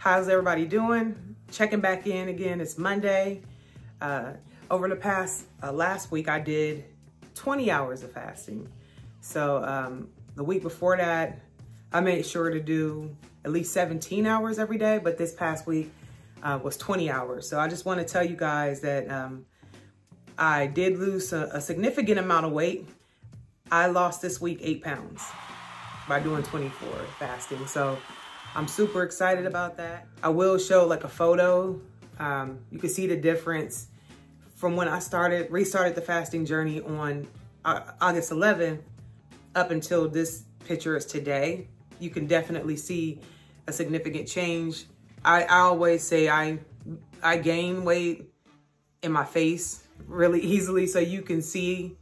How's everybody doing? Checking back in again. It's Monday. Over the past, last week, I did 20 hours of fasting. So the week before that, I made sure to do at least 17 hours every day, but this past week was 20 hours. So I just want to tell you guys that I did lose a significant amount of weight. I lost this week 8 pounds by doing 24 fasting. So I'm super excited about that. I will show like a photo. You can see the difference from when I restarted the fasting journey on August 11th up until this picture is today. You can definitely see a significant change. I always say I gain weight in my face really easily, so you can see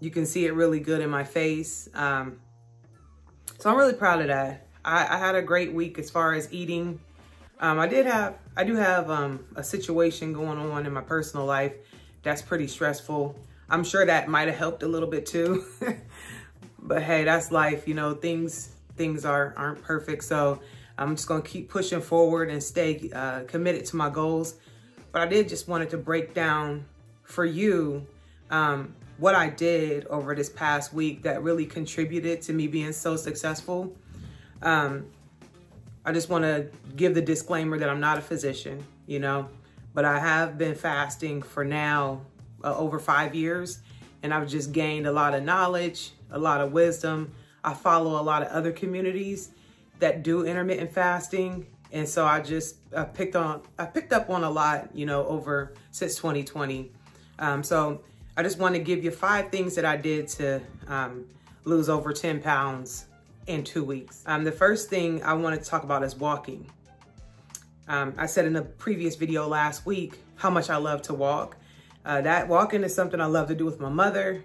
it really good in my face. So I'm really proud of that. I had a great week as far as eating. I do have a situation going on in my personal life that's pretty stressful. I'm sure that might have helped a little bit too. But hey, that's life, you know, things aren't perfect. So I'm just gonna keep pushing forward and stay committed to my goals. But I did just wanted to break down for you what I did over this past week that really contributed to me being so successful. I just want to give the disclaimer that I'm not a physician, you know, but I have been fasting for now over 5 years, and I've just gained a lot of knowledge, a lot of wisdom. I follow a lot of other communities that do intermittent fasting, and so I picked up on a lot, you know, since 2020. So I just want to give you 5 things that I did to lose over 10 pounds in 2 weeks. The first thing I want to talk about is walking. I said in a previous video last week how much I love to walk. That walking is something I love to do with my mother.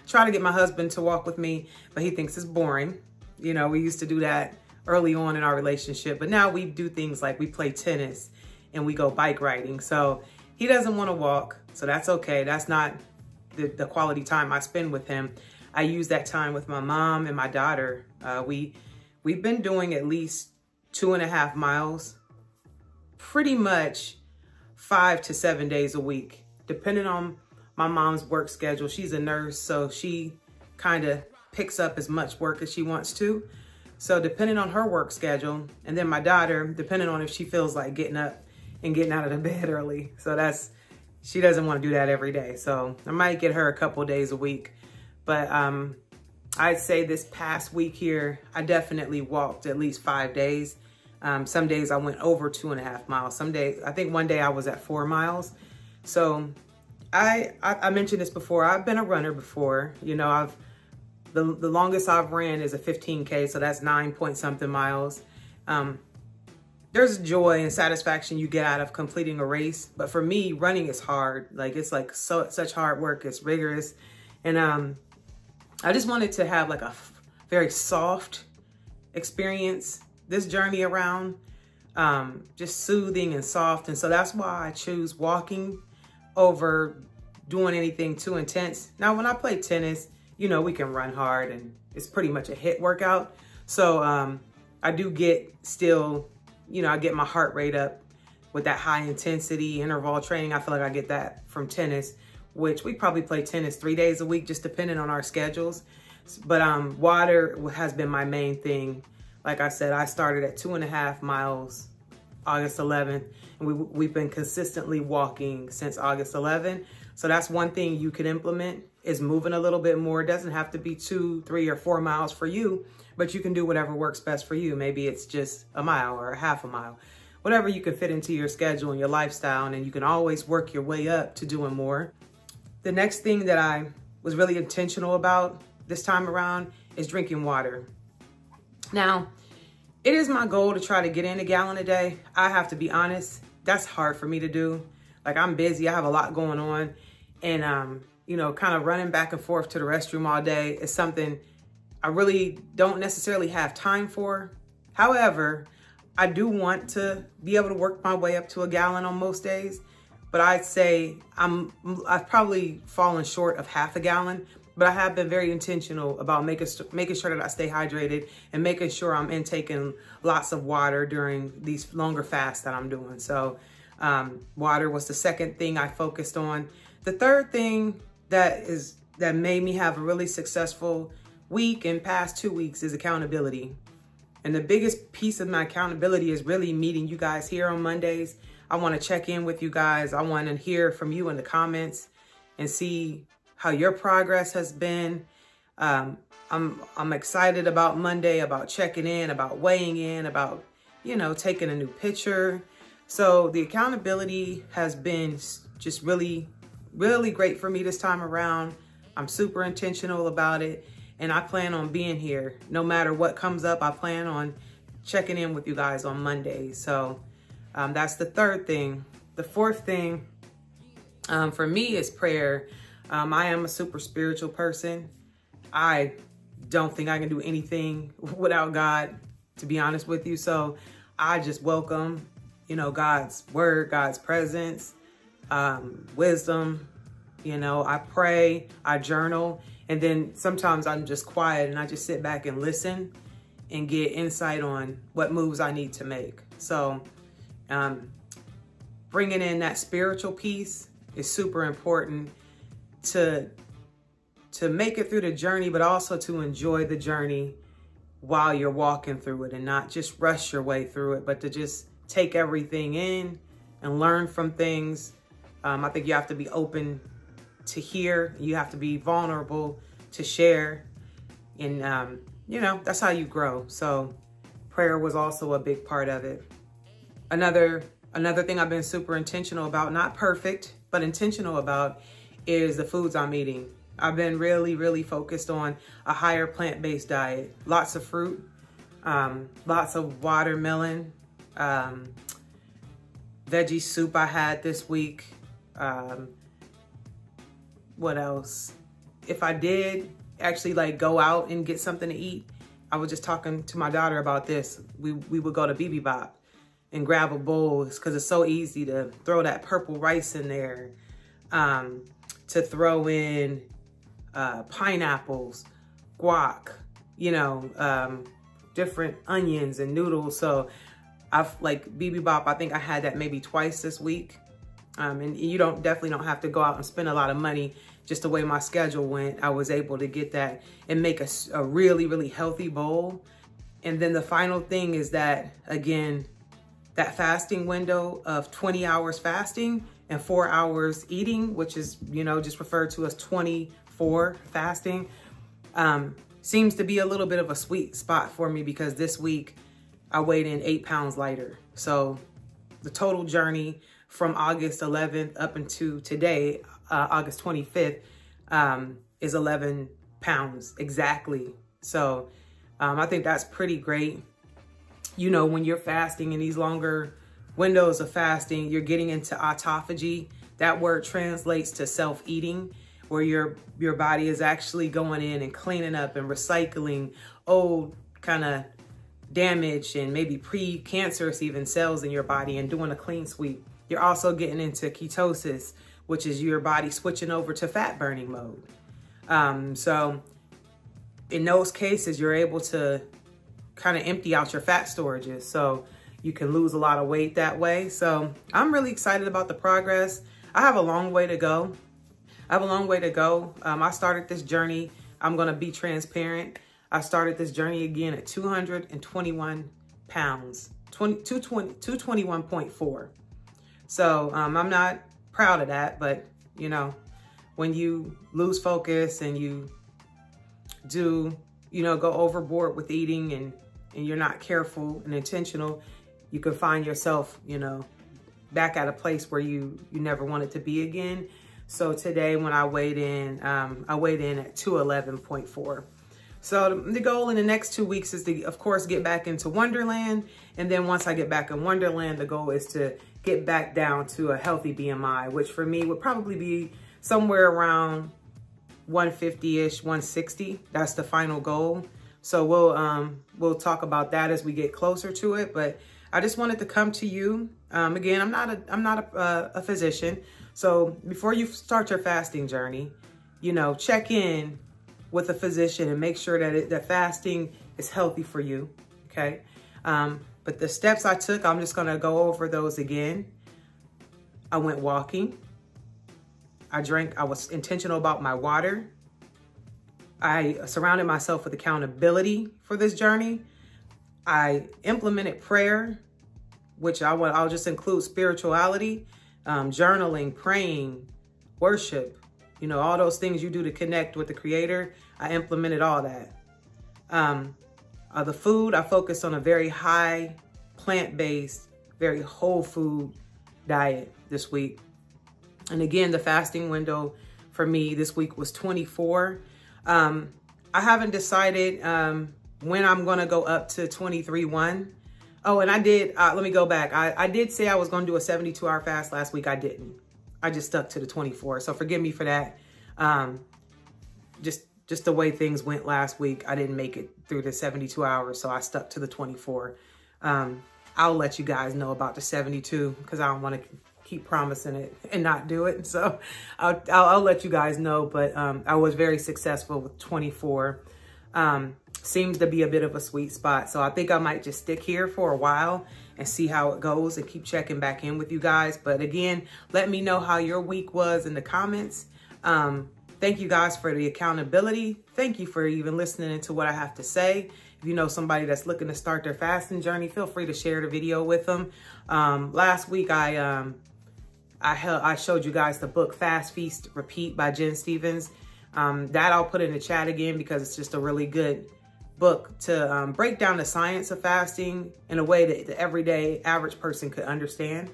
Try to get my husband to walk with me, but he thinks it's boring. You know, we used to do that early on in our relationship, but now we do things like we play tennis and we go bike riding. So he doesn't want to walk, so that's okay. That's not the quality time I spend with him. I use that time with my mom and my daughter. We've been doing at least 2.5 miles, pretty much 5 to 7 days a week, depending on my mom's work schedule. She's a nurse, so she kind of picks up as much work as she wants to. So depending on her work schedule, and then my daughter, depending on if she feels like getting up and getting out of the bed early. So she doesn't want to do that every day. So I might get her a couple days a week. But I'd say this past week here, I definitely walked at least 5 days. Some days I went over 2.5 miles. Some days, I think one day I was at 4 miles. So I mentioned this before. I've been a runner before. You know, the longest I've ran is a 15K, so that's 9 point something miles. There's joy and satisfaction you get out of completing a race. But for me, running is hard. Like, it's like such hard work. It's rigorous. And I just wanted to have like a very soft experience this journey around, just soothing and soft. And so that's why I choose walking over doing anything too intense. Now, when I play tennis, you know, we can run hard and it's pretty much a hit workout. So I do get still, you know, I get my heart rate up with that high intensity interval training. I feel like I get that from tennis, which we probably play tennis 3 days a week, just depending on our schedules. But water has been my main thing. Like I said, I started at 2.5 miles August 11th, and we've been consistently walking since August 11th. So that's one thing you can implement, is moving a little bit more. It doesn't have to be 2, 3, or 4 miles for you, but you can do whatever works best for you. Maybe it's just a mile or a half a mile, whatever you can fit into your schedule and your lifestyle, and then you can always work your way up to doing more. The next thing that I was really intentional about this time around is drinking water. Now, it is my goal to try to get in a gallon a day. I have to be honest, that's hard for me to do. Like, I'm busy, I have a lot going on, and you know, kind of running back and forth to the restroom all day is something I really don't necessarily have time for. However, I do want to be able to work my way up to a gallon on most days, but I'd say I've probably fallen short of half a gallon. but I have been very intentional about making sure that I stay hydrated and making sure I'm intaking lots of water during these longer fasts that I'm doing. So water was the second thing I focused on. The third thing that made me have a really successful week and past 2 weeks is accountability. And the biggest piece of my accountability is really meeting you guys here on Mondays. I want to check in with you guys. I want to hear from you in the comments and see how your progress has been. I'm excited about Monday, about checking in, about weighing in, about, taking a new picture. So the accountability has been just really, really great for me this time around. I'm super intentional about it, and I plan on being here. No matter what comes up, I plan on checking in with you guys on Monday. So that's the third thing. The fourth thing for me is prayer. I am a super spiritual person. I don't think I can do anything without God, to be honest with you. So I just welcome, God's word, God's presence, wisdom. I pray, I journal, and then sometimes I'm just quiet and I just sit back and listen and get insight on what moves I need to make. So bringing in that spiritual piece is super important to make it through the journey, but also to enjoy the journey while you're walking through it and not just rush your way through it, but to just take everything in and learn from things. I think you have to be open to hear. You have to be vulnerable to share. And, that's how you grow. So prayer was also a big part of it. Another thing I've been super intentional about, not perfect, but intentional about, is the foods I'm eating. I've been really, really focused on a higher plant-based diet. Lots of fruit, lots of watermelon, veggie soup I had this week. What else? If I did actually go out and get something to eat, I was just talking to my daughter about this. We would go to BB Bop and grab a bowl because it's so easy to throw that purple rice in there, to throw in pineapples, guac, different onions and noodles. So I've BB Bop, I think I had that maybe twice this week. And you definitely don't have to go out and spend a lot of money. Just the way my schedule went, I was able to get that and make a really, really healthy bowl. And then the final thing is that, again, that fasting window of 20 hours fasting and 4 hours eating, which is, just referred to as 24 fasting, seems to be a little bit of a sweet spot for me because this week I weighed in 8 pounds lighter. So the total journey from August 11th up into today, August 25th, is 11 pounds exactly. So I think that's pretty great. When you're fasting in these longer windows of fasting, you're getting into autophagy. That word translates to self-eating, where your body is actually going in and cleaning up and recycling old kind of damaged and maybe pre-cancerous even cells in your body and doing a clean sweep. You're also getting into ketosis, which is your body switching over to fat burning mode. So in those cases, you're able to kind of empty out your fat storages. So you can lose a lot of weight that way. So I'm really excited about the progress. I have a long way to go. I started this journey. I'm going to be transparent. I started this journey again at 221 pounds, 221.4. So I'm not proud of that, but when you lose focus and you do, go overboard with eating and you're not careful and intentional, you can find yourself, back at a place where you never wanted to be again. So today when I weighed in at 211.4. So the goal in the next 2 weeks is to, of course, get back into Wonderland. And then once I get back in Wonderland, the goal is to get back down to a healthy BMI, which for me would probably be somewhere around 150-ish, 160. That's the final goal. So we'll talk about that as we get closer to it. But I just wanted to come to you. Again, I'm not a physician. So before you start your fasting journey, check in with a physician and make sure that that fasting is healthy for you, okay? But the steps I took, I'm just gonna go over those again. I went walking. I was intentional about my water. I surrounded myself with accountability for this journey. I implemented prayer, which I'll just include spirituality, journaling, praying, worship, you know, all those things you do to connect with the Creator. I implemented all that. The food, I focused on a very high plant-based, very whole food diet this week. And again, the fasting window for me this week was 24. I haven't decided when I'm going to go up to 23-1. Oh, and I did, let me go back. I did say I was going to do a 72-hour fast last week. I didn't. I just stuck to the 24. So forgive me for that. Just the way things went last week, I didn't make it through the 72 hours. So I stuck to the 24. I'll let you guys know about the 72 because I don't want to keep promising it and not do it. So I'll let you guys know, but I was very successful with 24. Seems to be a bit of a sweet spot. So I think I might just stick here for a while and see how it goes and keep checking back in with you guys. But again, let me know how your week was in the comments. Thank you guys for the accountability. Thank you for even listening to what I have to say. If you know somebody that's looking to start their fasting journey, feel free to share the video with them. Last week, I showed you guys the book Fast, Feast, Repeat by Jen Stevens. That I'll put in the chat again because it's just a really good book to break down the science of fasting in a way that the everyday average person could understand.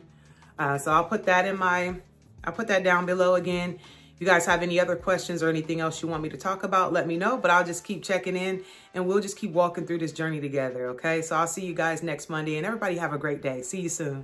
So I'll put that down below again. If you guys have any other questions or anything else you want me to talk about, let me know, but I'll just keep checking in and we'll just keep walking through this journey together. Okay. So I'll see you guys next Monday and everybody have a great day. See you soon.